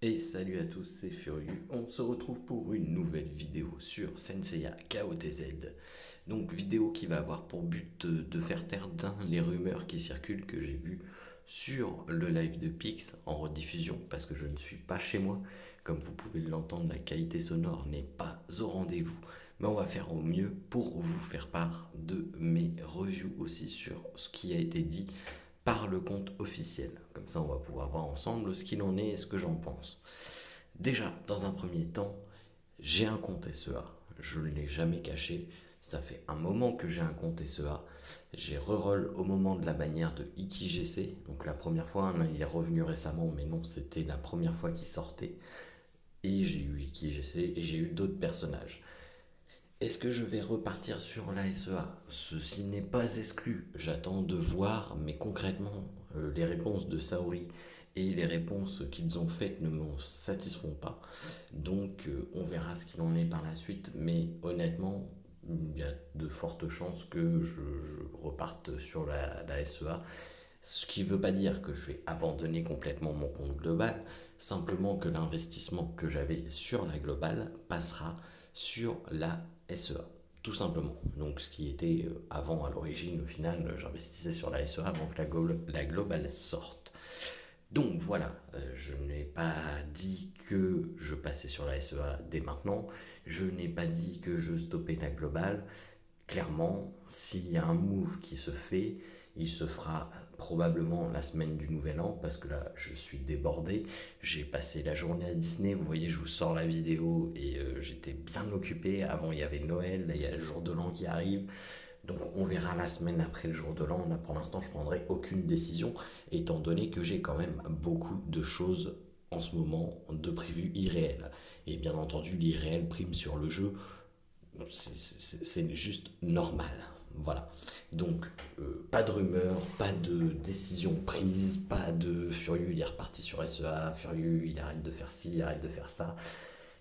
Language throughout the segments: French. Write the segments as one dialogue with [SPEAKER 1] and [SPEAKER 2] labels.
[SPEAKER 1] Et salut à tous, c'est Furieux. On se retrouve pour une nouvelle vidéo sur Senseiya KOTZ. Donc vidéo qui va avoir pour but de faire taire les rumeurs qui circulent que j'ai vues sur le live de Pix en rediffusion parce que je ne suis pas chez moi. Comme vous pouvez l'entendre, la qualité sonore n'est pas au rendez-vous. Mais on va faire au mieux pour vous faire part de mes reviews aussi sur ce qui a été dit par le compte officiel. Comme ça, on va pouvoir voir ensemble ce qu'il en est et ce que j'en pense. Déjà, dans un premier temps, j'ai un compte SEA. Je ne l'ai jamais caché. Ça fait un moment que j'ai un compte SEA. J'ai reroll au moment de la bannière de IkiGC. Donc la première fois, hein, il est revenu récemment, mais non, c'était la première fois qu'il sortait. Et j'ai eu IkiGC et j'ai eu d'autres personnages. Est-ce que je vais repartir sur la SEA? Ceci n'est pas exclu. J'attends de voir, mais concrètement, les réponses de Saori et les réponses qu'ils ont faites ne me satisfont pas. Donc, on verra ce qu'il en est par la suite. Mais honnêtement, il y a de fortes chances que je reparte sur la SEA. Ce qui ne veut pas dire que je vais abandonner complètement mon compte global, simplement que l'investissement que j'avais sur la globale passera sur la SEA, tout simplement. Donc ce qui était avant à l'origine, au final, j'investissais sur la SEA avant que la globale sorte. Donc voilà, je n'ai pas dit que je passais sur la SEA dès maintenant, je n'ai pas dit que je stoppais la globale. Clairement, s'il y a un move qui se fait, il se fera probablement la semaine du Nouvel An, parce que là, je suis débordé. J'ai passé la journée à Disney, vous voyez, je vous sors la vidéo, et j'étais bien occupé. Avant, il y avait Noël, là, il y a le jour de l'an qui arrive. Donc on verra la semaine après le jour de l'an. Là, pour l'instant, je ne prendrai aucune décision, étant donné que j'ai quand même beaucoup de choses en ce moment de prévues irréelles. Et bien entendu, l'irréel prime sur le jeu, c'est juste normal. Voilà. Donc, pas de rumeurs, pas de décision prise, pas de Furieux, il est reparti sur SEA, Furieux, il arrête de faire ci, il arrête de faire ça.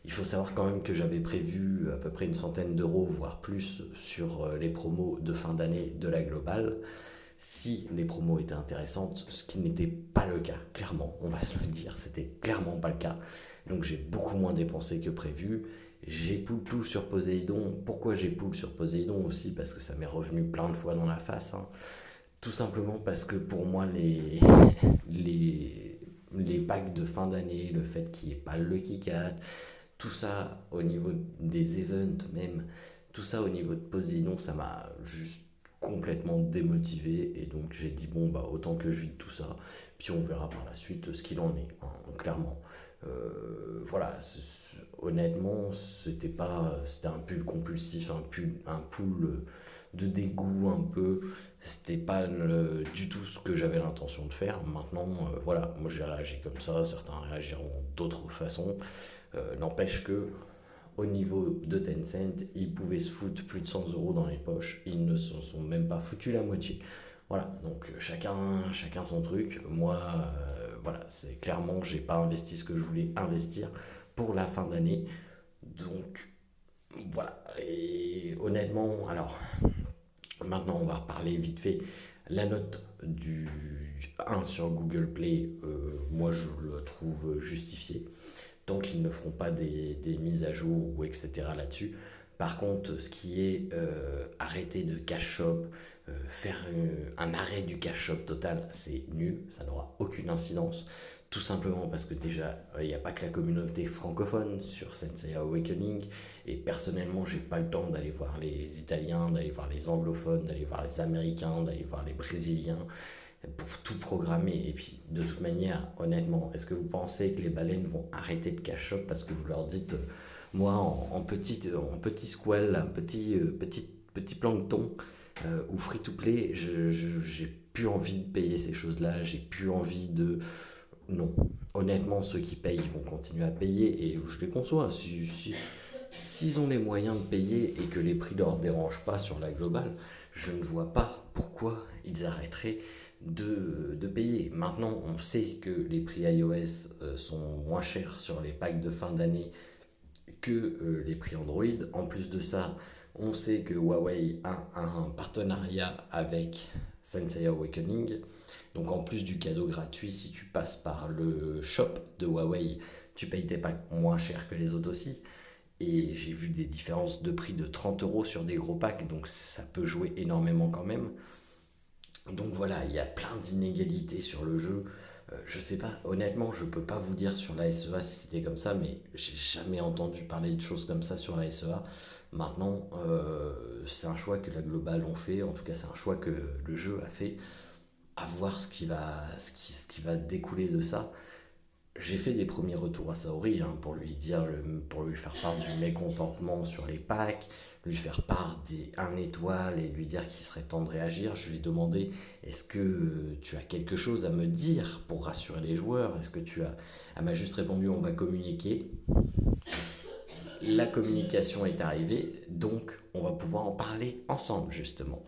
[SPEAKER 1] Il faut savoir quand même que j'avais prévu à peu près une centaine d'euros, voire plus, sur les promos de fin d'année de la globale. Si les promos étaient intéressantes, ce qui n'était pas le cas, clairement, on va se le dire, c'était clairement pas le cas. Donc j'ai beaucoup moins dépensé que prévu. J'ai pull tout sur Poséidon. Pourquoi j'ai pull sur Poséidon aussi? Parce que ça m'est revenu plein de fois dans la face, hein. Tout simplement parce que pour moi, les packs de fin d'année, le fait qu'il n'y ait pas le Lucky Cat, tout ça au niveau des events même, tout ça au niveau de Poséidon, ça m'a juste complètement démotivé. Et donc j'ai dit, bon, bah autant que je vide tout ça, puis on verra par la suite ce qu'il en est, hein, clairement. Voilà, honnêtement, c'était un pull compulsif, un pull de dégoût un peu. C'était pas du tout ce que j'avais l'intention de faire. Maintenant, voilà, moi j'ai réagi comme ça, certains réagiront d'autres façons. N'empêche que au niveau de Tencent, ils pouvaient se foutre plus de 100 euros dans les poches. Ils ne se sont même pas foutus la moitié. Voilà, donc chacun son truc. Moi, voilà, c'est clairement, j'ai pas investi ce que je voulais investir pour la fin d'année. Donc, voilà. Et honnêtement, alors, maintenant, on va reparler vite fait. La note du 1 sur Google Play, moi, je le trouve justifié tant qu'ils ne feront pas des mises à jour ou etc. là-dessus. Par contre, ce qui est arrêter de cash shop, faire un arrêt du cash shop total, c'est nul, ça n'aura aucune incidence. Tout simplement parce que déjà, il n'y a pas que la communauté francophone sur Sensei Awakening. Et personnellement, j'ai pas le temps d'aller voir les Italiens, d'aller voir les anglophones, d'aller voir les Américains, d'aller voir les Brésiliens pour tout programmer. Et puis, de toute manière, honnêtement, est-ce que vous pensez que les baleines vont arrêter de cash up parce que vous leur dites, moi, en petit squal, petit plancton ou free to play, j'ai plus envie de payer ces choses-là, j'ai plus envie de. Non. Honnêtement, ceux qui payent, ils vont continuer à payer et je les conçois. S'ils ont les moyens de payer et que les prix ne leur dérangent pas sur la globale, je ne vois pas pourquoi ils arrêteraient de payer. Maintenant, on sait que les prix iOS sont moins chers sur les packs de fin d'année que les prix Android. En plus de ça, on sait que Huawei a un partenariat avec Sensei Awakening. Donc en plus du cadeau gratuit, si tu passes par le shop de Huawei, tu payes tes packs moins cher que les autres aussi. Et j'ai vu des différences de prix de 30 € sur des gros packs, donc ça peut jouer énormément quand même. Donc voilà, il y a plein d'inégalités sur le jeu. Je sais pas, honnêtement, je peux pas vous dire sur la SEA si c'était comme ça, mais j'ai jamais entendu parler de choses comme ça sur la SEA. Maintenant, c'est un choix que la Global ont fait, en tout cas c'est un choix que le jeu a fait. À voir ce qui va découler de ça. J'ai fait des premiers retours à Saori, hein, pour lui dire, pour lui faire part du mécontentement sur les packs, lui faire part des 1 étoile et lui dire qu'il serait temps de réagir. Je lui ai demandé, est-ce que tu as quelque chose à me dire pour rassurer les joueurs? Est-ce que tu as... Elle m'a juste répondu, on va communiquer. La communication est arrivée, donc on va pouvoir en parler ensemble justement.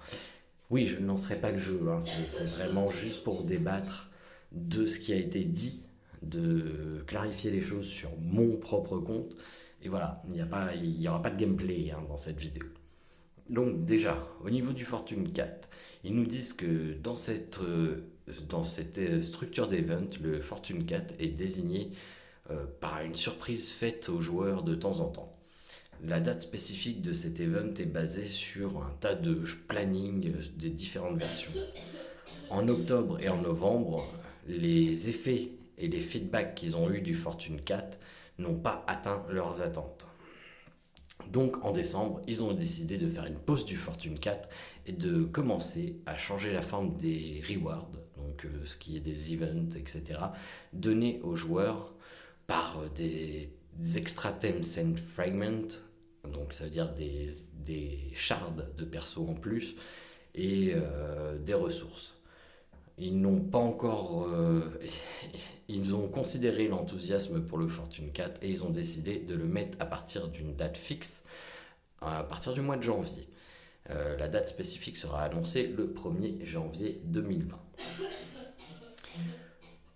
[SPEAKER 1] Oui, je ne lancerai pas le jeu, hein, c'est vraiment juste pour débattre de ce qui a été dit, de clarifier les choses sur mon propre compte. Et voilà, il y aura pas de gameplay, hein, dans cette vidéo. Donc déjà, au niveau du Fortune 4, ils nous disent que dans cette structure d'event, le Fortune 4 est désigné par une surprise faite aux joueurs de temps en temps. La date spécifique de cet event est basée sur un tas de planning des différentes versions. En octobre et en novembre, les effets et les feedbacks qu'ils ont eus du Fortune 4 n'ont pas atteint leurs attentes. Donc en décembre, ils ont décidé de faire une pause du Fortune 4 et de commencer à changer la forme des rewards, donc ce qui est des events, etc., donnés aux joueurs par des extra theme send fragments, donc ça veut dire des shards de perso en plus, et des ressources. Ils n'ont pas encore. Ils ont considéré l'enthousiasme pour le Fortune 4 et ils ont décidé de le mettre à partir d'une date fixe, à partir du mois de janvier. La date spécifique sera annoncée le 1er janvier 2020.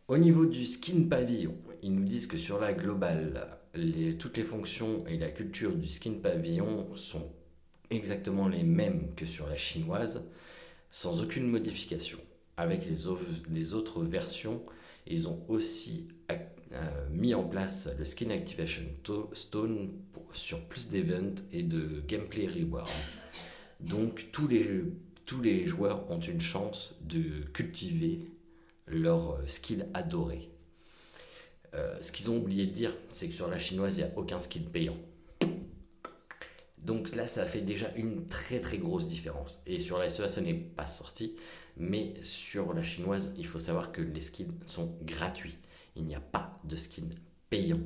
[SPEAKER 1] Au niveau du skin pavillon, ils nous disent que sur la globale, toutes les fonctions et la culture du skin pavillon sont exactement les mêmes que sur la chinoise, sans aucune modification. Avec les autres versions, ils ont aussi mis en place le Skin Activation Stone sur plus d'events et de gameplay reward. Donc tous les joueurs ont une chance de cultiver leur skill adoré. Ce qu'ils ont oublié de dire, c'est que sur la chinoise, il n'y a aucun skill payant. Donc là, ça fait déjà une très très grosse différence. Et sur la SEA, ce n'est pas sorti. Mais sur la chinoise, il faut savoir que les skins sont gratuits. Il n'y a pas de skin payant.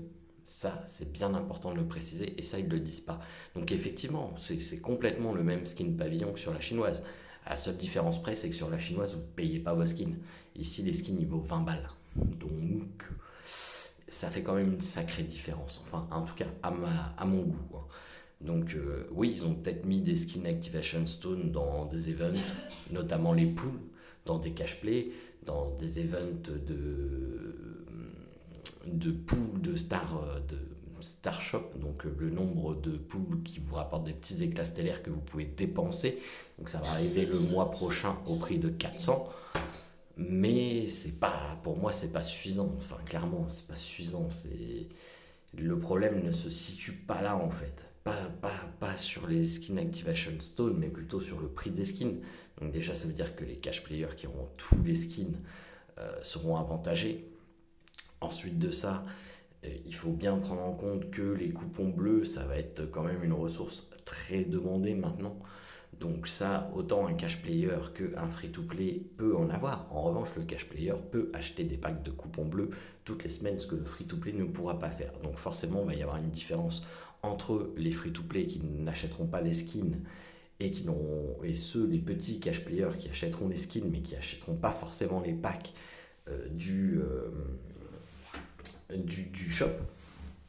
[SPEAKER 1] Ça, c'est bien important de le préciser. Et ça, ils ne le disent pas. Donc effectivement, c'est complètement le même skin pavillon que sur la chinoise. La seule différence près, c'est que sur la chinoise, vous ne payez pas vos skins. Ici, les skins, ils vaut 20 balles. Donc, ça fait quand même une sacrée différence. Enfin, en tout cas, à mon goût, hein. Donc oui, ils ont peut-être mis des skin activation stone dans des events, notamment les pools, dans des cash play, dans des events de pools de Star Shop, donc le nombre de pools qui vous rapportent des petits éclats stellaires que vous pouvez dépenser. Donc ça va arriver le mois prochain au prix de 400. Mais c'est pas, pour moi, c'est pas suffisant. Enfin, clairement, c'est pas suffisant. Le problème ne se situe pas là en fait. Pas sur les skins Activation Stone, mais plutôt sur le prix des skins. Donc déjà, ça veut dire que les cash players qui auront tous les skins seront avantagés. Ensuite de ça, il faut bien prendre en compte que les coupons bleus, ça va être quand même une ressource très demandée maintenant. Donc ça, autant un cash player qu'un free-to-play peut en avoir. En revanche, le cash player peut acheter des packs de coupons bleus toutes les semaines, ce que le free-to-play ne pourra pas faire. Donc forcément, il va y avoir une différence entre les free-to-play qui n'achèteront pas les skins et ceux, les petits cash players qui achèteront les skins mais qui achèteront pas forcément les packs du shop.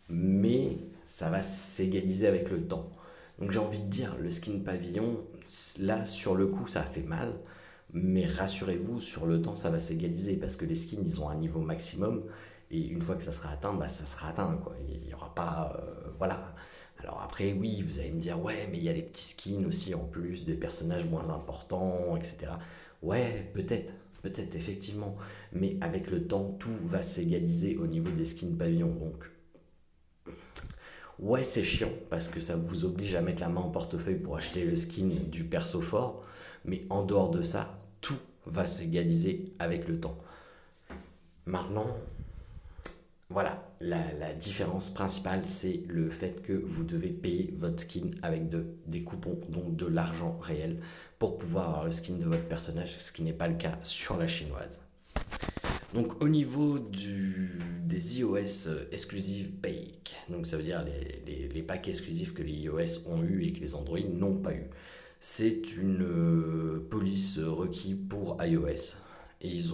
[SPEAKER 1] Mais ça va s'égaliser avec le temps. Donc j'ai envie de dire, le skin pavillon, là sur le coup ça fait mal, mais rassurez-vous, sur le temps ça va s'égaliser parce que les skins ils ont un niveau maximum et une fois que ça sera atteint, bah ça sera atteint quoi. Il n'y aura pas. Voilà. Alors après, oui, vous allez me dire, ouais, mais il y a les petits skins aussi en plus, des personnages moins importants, etc. Ouais, peut-être effectivement, mais avec le temps tout va s'égaliser au niveau des skins pavillons. Donc Ouais, c'est chiant parce que ça vous oblige à mettre la main au portefeuille pour acheter le skin du perso fort, mais en dehors de ça, tout va s'égaliser avec le temps. Maintenant, voilà, la différence principale, c'est le fait que vous devez payer votre skin avec des coupons, donc de l'argent réel, pour pouvoir avoir le skin de votre personnage, ce qui n'est pas le cas sur la chinoise. Donc au niveau des iOS exclusive packs, donc ça veut dire les packs exclusifs que les iOS ont eu et que les Android n'ont pas eu. C'est une police requise pour iOS. Et ils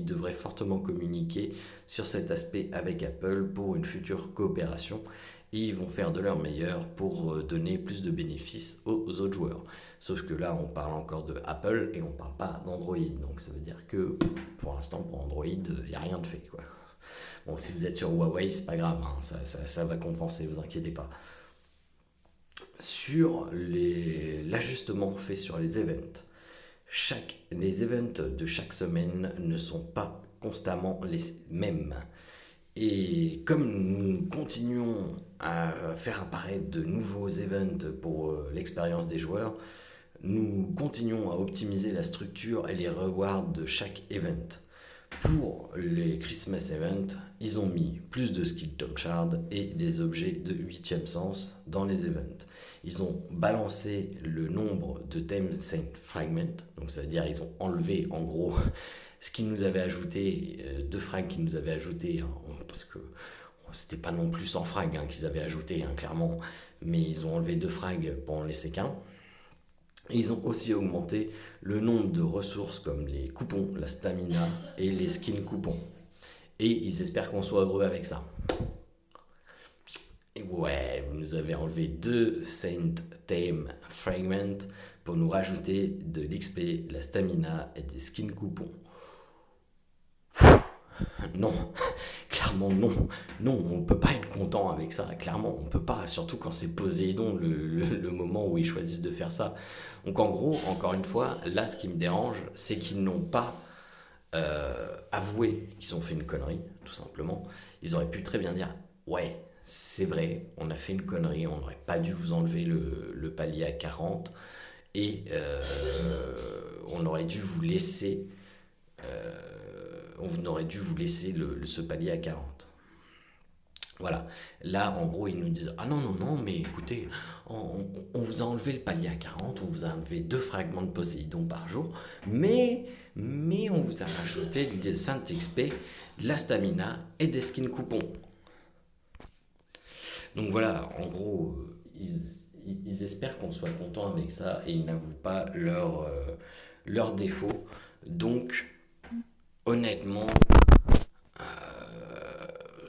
[SPEAKER 1] devraient fortement communiquer sur cet aspect avec Apple pour une future coopération. Et ils vont faire de leur meilleur pour donner plus de bénéfices aux autres joueurs. Sauf que là, on parle encore de Apple et on parle pas d'Android. Donc ça veut dire que pour l'instant, pour Android, il n'y a rien de fait, quoi. Bon, si vous êtes sur Huawei, c'est pas grave, hein, ça va compenser, vous inquiétez pas. Sur l'ajustement fait sur les events, les events de chaque semaine ne sont pas constamment les mêmes. Et comme nous continuons à faire apparaître de nouveaux events pour l'expérience des joueurs, nous continuons à optimiser la structure et les rewards de chaque event. Pour les Christmas Events, ils ont mis plus de skill top shard et des objets de 8e sens dans les events. Ils ont balancé le nombre de Theme Saint Fragment, donc ça veut dire ils ont enlevé en gros ce qu'ils nous avaient ajouté, deux frags qu'ils nous avaient ajouté, hein, parce que c'était pas non plus 100 frags hein, qu'ils avaient ajouté, hein, clairement, mais ils ont enlevé deux frags pour en laisser qu'un. Et ils ont aussi augmenté le nombre de ressources comme les coupons, la stamina et les skins coupons. Et ils espèrent qu'on soit heureux avec ça. Et ouais, vous nous avez enlevé deux Saint Theme Fragment pour nous rajouter de l'XP, la stamina et des skins coupons. Non, clairement non. Non, on peut pas être content avec ça. Clairement, on peut pas. Surtout quand c'est Poséidon le moment où ils choisissent de faire ça. Donc en gros, encore une fois, là, ce qui me dérange, c'est qu'ils n'ont pas avoué qu'ils ont fait une connerie, tout simplement. Ils auraient pu très bien dire, ouais, c'est vrai, on a fait une connerie, on n'aurait pas dû vous enlever le palier à 40 et on aurait dû vous laisser on aurait dû vous laisser ce palier à 40. Voilà. Là, en gros, ils nous disent ah non, non, non, mais écoutez, on vous a enlevé le palier à 40, on vous a enlevé deux fragments de Poséidon par jour, mais on vous a rajouté des Saint XP, de la stamina et des skins coupons. Donc voilà, en gros, ils espèrent qu'on soit content avec ça et ils n'avouent pas leurs défauts. Donc, honnêtement,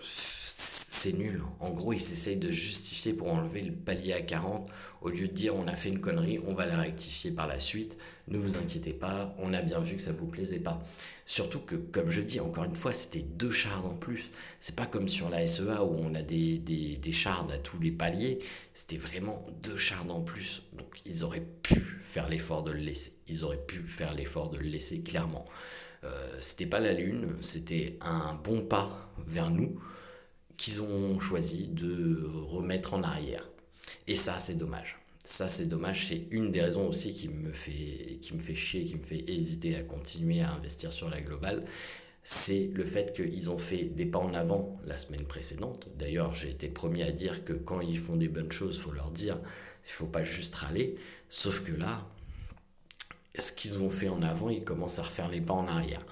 [SPEAKER 1] c'est nul. En gros, ils essayent de justifier pour enlever le palier à 40. Au lieu de dire on a fait une connerie, on va la rectifier par la suite. Ne vous inquiétez pas, on a bien vu que ça vous plaisait pas. Surtout que, comme je dis, encore une fois, c'était deux shards en plus. C'est pas comme sur la SEA où on a des shards à tous les paliers. C'était vraiment deux shards en plus. Donc ils auraient pu faire l'effort de le laisser. Ils auraient pu faire l'effort de le laisser clairement. C'était pas la lune, c'était un bon pas vers nous qu'ils ont choisi de remettre en arrière. Et ça, c'est dommage. Ça, c'est dommage. C'est une des raisons aussi qui me fait chier, qui me fait hésiter à continuer à investir sur la globale. C'est le fait qu'ils ont fait des pas en avant la semaine précédente. D'ailleurs, j'ai été le premier à dire que quand ils font des bonnes choses, il faut leur dire, il ne faut pas juste râler. Sauf que là, ce qu'ils ont fait en avant, ils commencent à refaire les pas en arrière.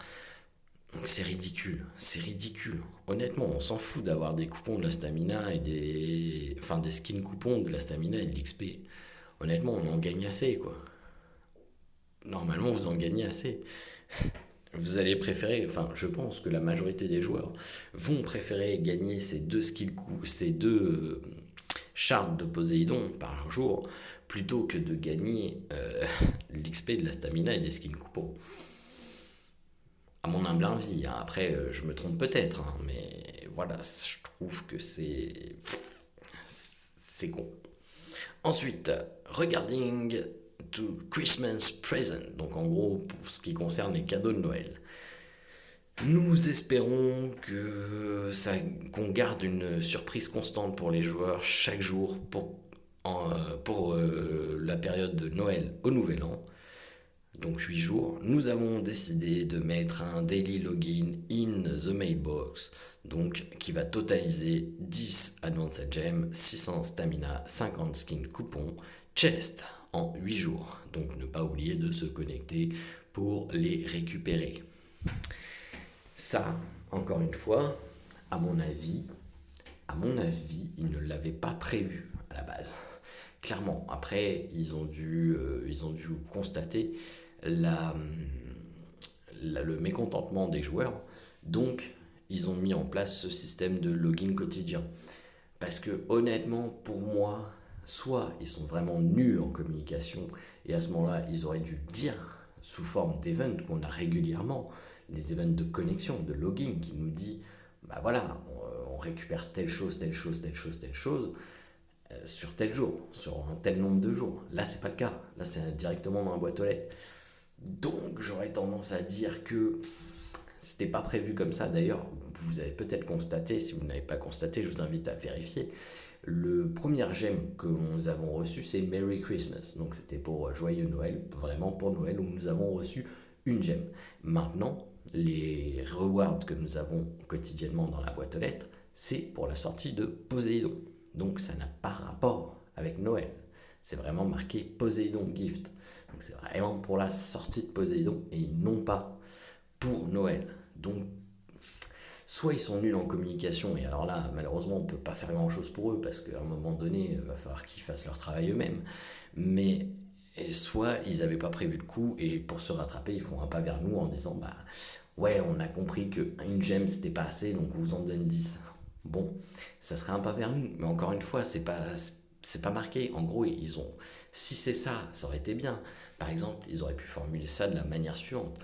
[SPEAKER 1] Donc c'est ridicule, c'est ridicule. Honnêtement, on s'en fout d'avoir des coupons de la stamina et enfin des skins coupons de la stamina et de l'XP. Honnêtement, on en gagne assez, quoi. Normalement, vous en gagnez assez. Vous allez préférer, enfin, je pense que la majorité des joueurs vont préférer gagner ces deux shards de Poséidon par jour plutôt que de gagner l'XP de la stamina et des skins coupons. À mon humble avis, hein. Après, je me trompe peut-être, hein, mais voilà, je trouve que c'est con. Ensuite, regarding to Christmas present, donc en gros pour ce qui concerne les cadeaux de Noël. Nous espérons que qu'on garde une surprise constante pour les joueurs chaque jour pour la période de Noël au Nouvel An, donc 8 jours, nous avons décidé de mettre un daily login in the mailbox, donc qui va totaliser 10 Advanced Gems, 600 stamina, 50 skin coupons, chest en 8 jours. Donc ne pas oublier de se connecter pour les récupérer. Ça, encore une fois, à mon avis, ils ne l'avaient pas prévu à la base. Clairement, après, ils ont dû constater le mécontentement des joueurs. Donc, ils ont mis en place ce système de login quotidien. Parce que honnêtement, pour moi, soit ils sont vraiment nuls en communication, et à ce moment-là, ils auraient dû dire sous forme d'event qu'on a régulièrement, les events de connexion, de login, qui nous dit, bah voilà, on récupère telle chose, telle chose, telle chose, telle chose, sur tel jour, sur un tel nombre de jours. Là, c'est pas le cas. Là, c'est directement dans la boîte aux lettres. Donc, j'aurais tendance à dire que c'était pas prévu comme ça. D'ailleurs, vous avez peut-être constaté, si vous n'avez pas constaté, je vous invite à vérifier. Le premier gemme que nous avons reçu, c'est Merry Christmas. Donc, c'était pour Joyeux Noël, vraiment pour Noël, où nous avons reçu une gemme. Maintenant, les rewards que nous avons quotidiennement dans la boîte aux lettres, c'est pour la sortie de Poséidon. Donc, ça n'a pas rapport avec Noël. C'est vraiment marqué Poséidon Gift. Donc, c'est vraiment pour la sortie de Poséidon et non pas pour Noël. Donc, soit ils sont nuls en communication, et alors là, malheureusement, on ne peut pas faire grand-chose pour eux, parce qu'à un moment donné, il va falloir qu'ils fassent leur travail eux-mêmes. Mais soit ils n'avaient pas prévu le coup, et pour se rattraper, ils font un pas vers nous en disant, bah ouais, on a compris qu'une gemme, c'était pas assez, donc on vous en donne 10. Bon, ça serait un pas vers nous, mais encore une fois, c'est pas marqué. En gros, si c'est ça, ça aurait été bien. Par exemple, ils auraient pu formuler ça de la manière suivante.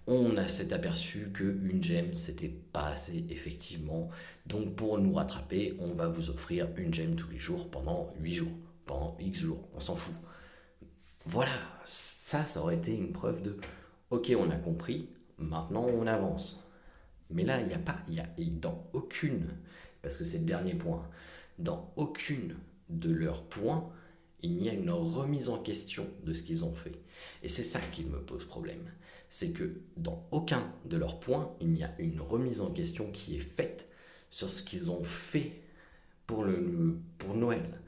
[SPEAKER 1] On s'est aperçu qu'une gemme, c'était pas assez, effectivement. Donc, pour nous rattraper, on va vous offrir une gemme tous les jours pendant 8 jours, pendant X jours, on s'en fout. Voilà, ça aurait été une preuve de ok, on a compris, maintenant on avance. Mais là, il n'y a pas, et dans aucune, parce que c'est le dernier point, dans aucune de leurs points, il n'y a une remise en question de ce qu'ils ont fait. Et c'est ça qui me pose problème. C'est que dans aucun de leurs points, il n'y a une remise en question qui est faite sur ce qu'ils ont fait pour Noël.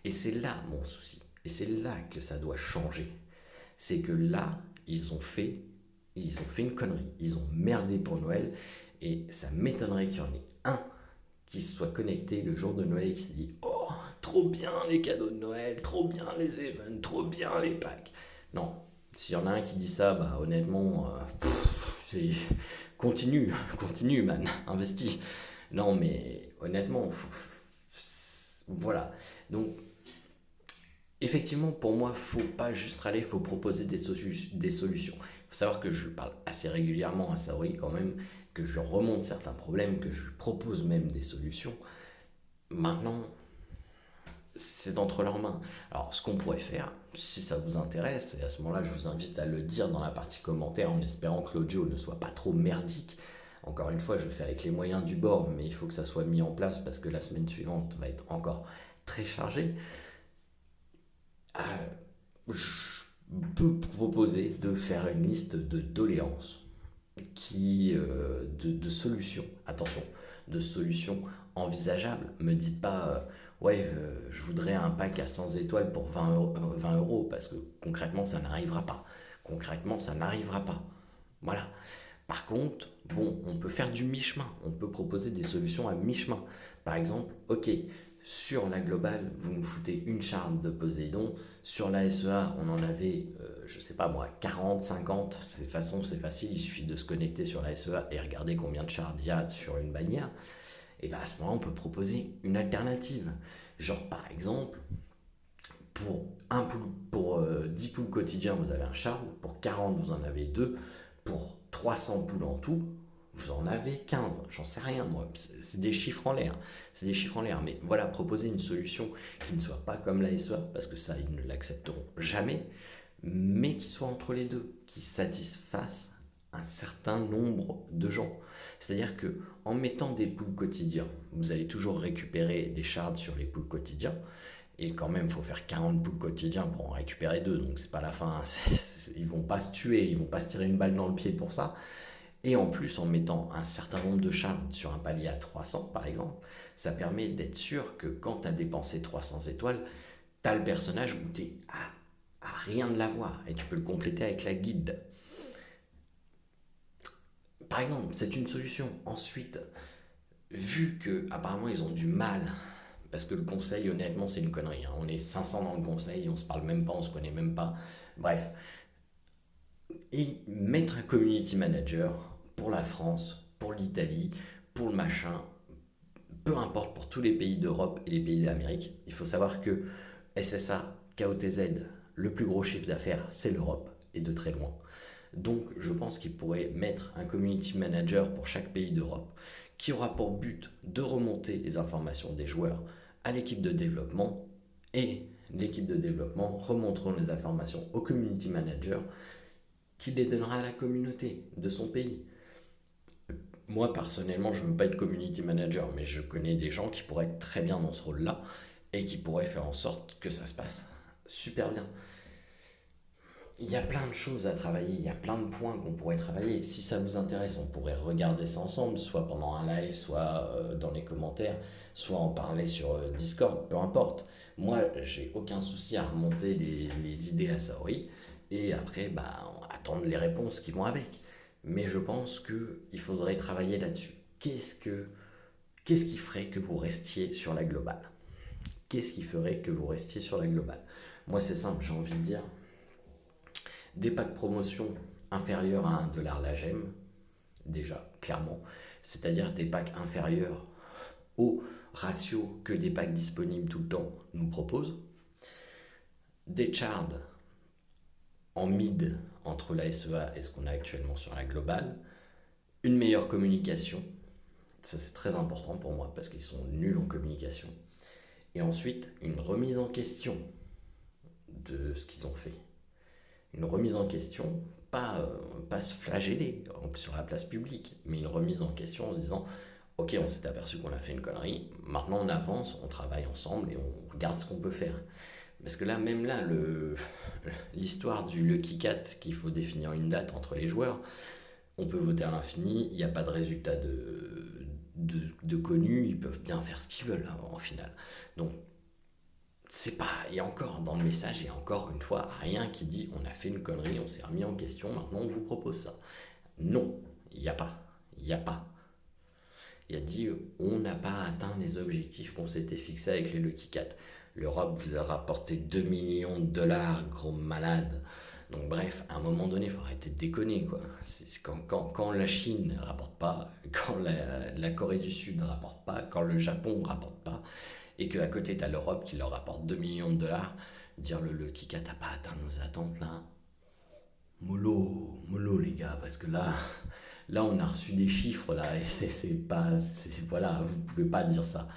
[SPEAKER 1] Et c'est là mon souci. Et c'est là que ça doit changer. C'est que là, ils ont fait une connerie. Ils ont merdé pour Noël. Et ça m'étonnerait qu'il y en ait un qui se soit connecté le jour de Noël et qui se dit oh, trop bien les cadeaux de Noël, trop bien les events, trop bien les packs. Non, s'il y en a un qui dit ça, bah honnêtement, continue, continue, man, investis. Non, mais honnêtement, voilà. Donc, effectivement, pour moi, faut pas juste râler, il faut proposer des solutions. Il faut savoir que je parle assez régulièrement à Saori quand même, que je remonte certains problèmes, que je lui propose même des solutions. Maintenant, c'est entre leurs mains. Alors, ce qu'on pourrait faire, si ça vous intéresse, et à ce moment-là, je vous invite à le dire dans la partie commentaire en espérant que l'audio ne soit pas trop merdique. Encore une fois, je fais avec les moyens du bord, mais il faut que ça soit mis en place parce que la semaine suivante va être encore très chargée. Je peux proposer de faire une liste de doléances de solutions, attention, de solutions envisageables. Me dites pas, ouais, je voudrais un pack à 100 étoiles pour 20 euros, parce que concrètement, ça n'arrivera pas. Concrètement, ça n'arrivera pas. Voilà. Par contre, bon, on peut faire du mi-chemin. On peut proposer des solutions à mi-chemin. Par exemple, ok, sur la globale, vous nous foutez une charde de Poséidon. Sur la SEA, on en avait, je sais pas moi, 40, 50. C'est facile, il suffit de se connecter sur la SEA et regarder combien de chardes il y a sur une bannière. Et bien à ce moment-là, on peut proposer une alternative. Genre par exemple, pour 10 poules quotidiens, vous avez un shard. Pour 40, vous en avez 2. Pour 300 poules en tout, vous en avez 15. J'en sais rien, moi. C'est des chiffres en l'air. C'est des chiffres en l'air. Mais voilà, proposer une solution qui ne soit pas comme la SEA, parce que ça, ils ne l'accepteront jamais, mais qui soit entre les deux, qui satisfasse un certain nombre de gens. C'est-à-dire que en mettant des pools quotidiens, vous allez toujours récupérer des shards sur les pools quotidiens. Et quand même, il faut faire 40 pools quotidiens pour en récupérer 2, donc c'est pas la fin. Ils vont pas se tuer, ils vont pas se tirer une balle dans le pied pour ça. Et en plus, en mettant un certain nombre de shards sur un palier à 300 par exemple, ça permet d'être sûr que quand tu as dépensé 300 étoiles, tu as le personnage où tu es à rien de l'avoir et tu peux le compléter avec la guilde. Par exemple, c'est une solution. Ensuite, vu que apparemment ils ont du mal, parce que le conseil, honnêtement, c'est une connerie, hein. On est 500 dans le conseil, on se parle même pas, on se connaît même pas. Bref, et mettre un community manager pour la France, pour l'Italie, pour le machin, peu importe pour tous les pays d'Europe et les pays d'Amérique. Il faut savoir que SSA, KOTZ, le plus gros chiffre d'affaires, c'est l'Europe, et de très loin. Donc je pense qu'il pourrait mettre un community manager pour chaque pays d'Europe, qui aura pour but de remonter les informations des joueurs à l'équipe de développement, et l'équipe de développement remonteront les informations au community manager, qui les donnera à la communauté de son pays. Moi, personnellement, je ne veux pas être community manager, mais je connais des gens qui pourraient être très bien dans ce rôle-là et qui pourraient faire en sorte que ça se passe super bien. Il y a plein de choses à travailler, il y a plein de points qu'on pourrait travailler. Si ça vous intéresse, on pourrait regarder ça ensemble, soit pendant un live, soit dans les commentaires, soit en parler sur Discord, peu importe. Moi, j'ai aucun souci à remonter les idées à Saori et après, attendre les réponses qui vont avec. Mais je pense qu'il faudrait travailler là-dessus. Qu'est-ce qui ferait que vous restiez sur la globale? Qu'est-ce qui ferait que vous restiez sur la globale? Moi, c'est simple, j'ai envie de dire des packs promotion inférieurs à 1$ la gemme, déjà, clairement. C'est-à-dire des packs inférieurs au ratio que des packs disponibles tout le temps nous proposent. Des chards en mid entre la SEA et ce qu'on a actuellement sur la globale. Une meilleure communication. Ça, c'est très important pour moi parce qu'ils sont nuls en communication. Et ensuite, une remise en question de ce qu'ils ont fait. Une remise en question, pas se flageller sur la place publique, mais une remise en question en disant ok, on s'est aperçu qu'on a fait une connerie, maintenant on avance, on travaille ensemble et on regarde ce qu'on peut faire. Parce que là, même là, l'histoire du Lucky Cat qu'il faut définir une date entre les joueurs, on peut voter à l'infini, il n'y a pas de résultat de connu, ils peuvent bien faire ce qu'ils veulent en finale. Donc, c'est pas. Et encore, dans le message, il y a encore une fois rien qui dit on a fait une connerie, on s'est remis en question, maintenant on vous propose ça. Non, il n'y a pas. Il n'y a pas. Il a dit on n'a pas atteint les objectifs qu'on s'était fixés avec les Lucky Cat. L'Europe vous a rapporté 2 millions de dollars, gros malade. Donc bref, à un moment donné, il faut arrêter de déconner, quoi. Quand la Chine ne rapporte pas, quand la Corée du Sud ne rapporte pas, quand le Japon ne rapporte pas, et qu'à côté, tu as l'Europe qui leur rapporte 2 millions de dollars, dire le Kika, t'as pas atteint nos attentes, là. Mollo, les gars, parce que là, on a reçu des chiffres, là, et c'est pas... voilà, vous pouvez pas dire ça.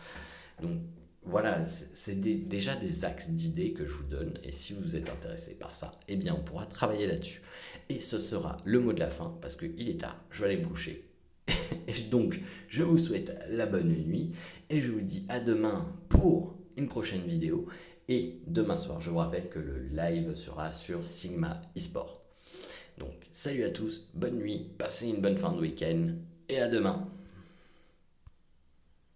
[SPEAKER 1] Donc, voilà, c'est déjà des axes d'idées que je vous donne, et si vous êtes intéressé par ça, eh bien on pourra travailler là-dessus. Et ce sera le mot de la fin, parce qu'il est tard, je vais aller me coucher. Et donc, je vous souhaite la bonne nuit, et je vous dis à demain pour une prochaine vidéo, et demain soir, je vous rappelle que le live sera sur Sigma eSport. Donc, salut à tous, bonne nuit, passez une bonne fin de week-end, et à demain.